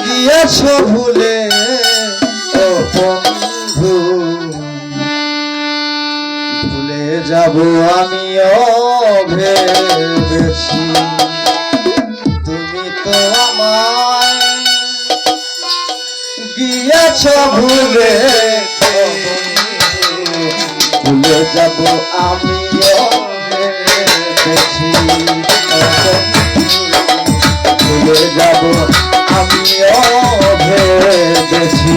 গিয়েছ ভুলে ও বন্ধু, ভুলে যাব আমিও ভেবেছি তুমি তো আমায় গিয়েছ ভুলে, ভুলে যাব আমিও ভেবেছি ভুলে যাব আমিও ভেবেছি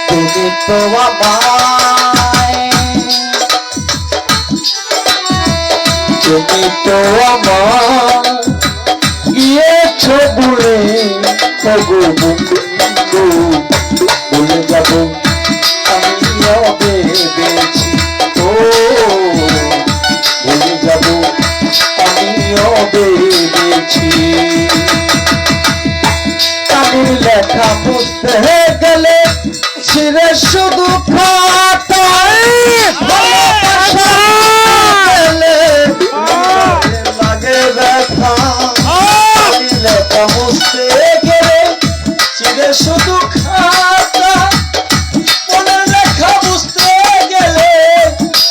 তুমি তো আমায়, তুমি তো আমার গিয়েছ ভুলে তবু বন্ধু, ভুলে যাব আমিও ভেবেছি ও ভুলে যাব আমিও ভেবেছি। কালির লেখা বুঝতে গেলে ছিঁড়ে শুধু খাতায় লাগে ব্যথা, কালির লেখা বুঝতে গেলে ছিঁড়ে শুধু খাতা, মনের লেখা বুঝতে গেলে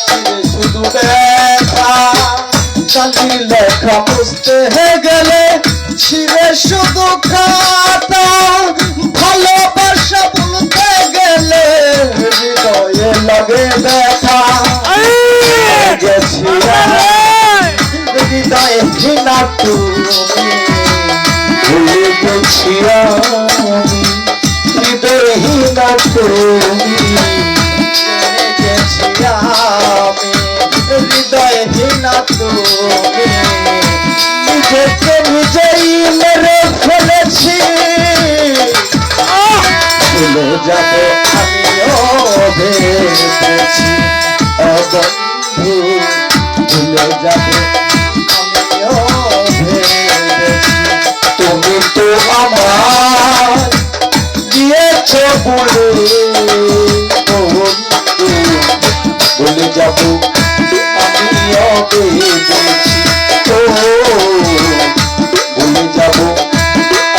ছিঁড়ে শুধু ব্যথা, কালির লেখা বুঝতে গেলে ছিঁড়ে শুধু খাতা, ভালোবাসা বলতে গেলে হৃদয়ে লাগে ব্যথা, গেছি হৃদয়ে ঘৃণা তুমি ভুলে গেছি আমি, হৃদয়হীনা তুমি গেছি আমি, হৃদয়হীনা তুমি নিজেকে নিজেই মেরে ফেলেছি, ভুলে যাব আমিও ভেবেছি ও বন্ধু, ভুলে যাব আমিও ভেবেছি তুমি তো আমার গিয়েছ ভুলে ও বন্ধু, ভুলে যাব আমিও ভেবেছি ও ভুলে যাব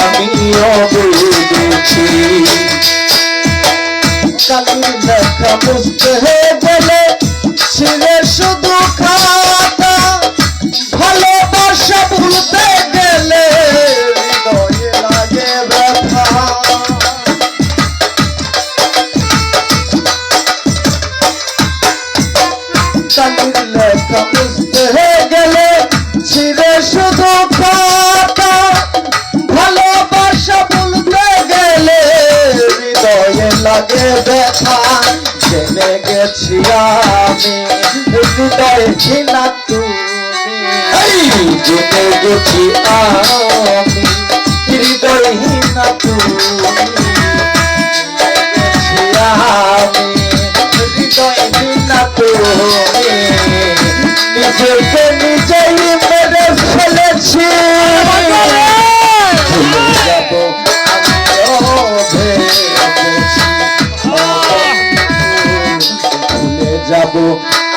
আমিও ভেবেছি। কালির লেখা বুঝতে গেলে ছিঁড়ে শুধু খাতা, ভালোবাসা ভুলতে গেলে হৃদয়ে লাগে ব্যথা, কালির লেখা বুঝতে গেলে ছিঁড়ে শুধু খাতা, ভালোবাসা ভুলতে গেলে হৃদয়ে লাগে ব্যথা, জেনে গেছি আমি হৃদয়ে ঘৃণা তুমি, জেনে গেছি আমি হৃদয়হীনা তুমি, গেছি আমি হৃদয়হীনা তুমি, নিজেকে নিজেই মেরে ফেলেছি, ভুলে যাব আমিও ভেবেছি ভুলে যাব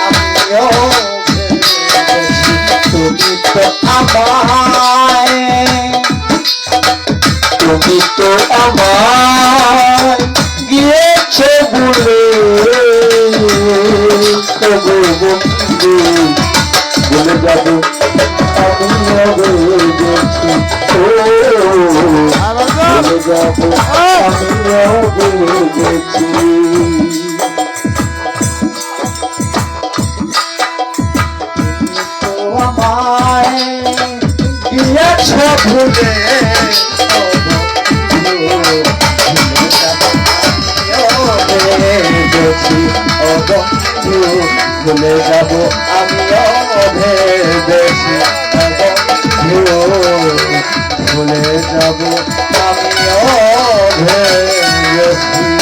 আমিও ভেবেছি তুমি তো আমায়, তুমি তো আমায় গিয়েছ ভুলে তবু বন্ধু, ভুলে যাব আমিও ভেবেছি ও ভুলে যাব আমিও ভেবেছি। আমায় গিয়েছ ভুলে ও বন্ধু, ভুলে যাব আমিও ভেবেছি ও বন্ধু, ভুলে যাব আমিও ভেবেছি।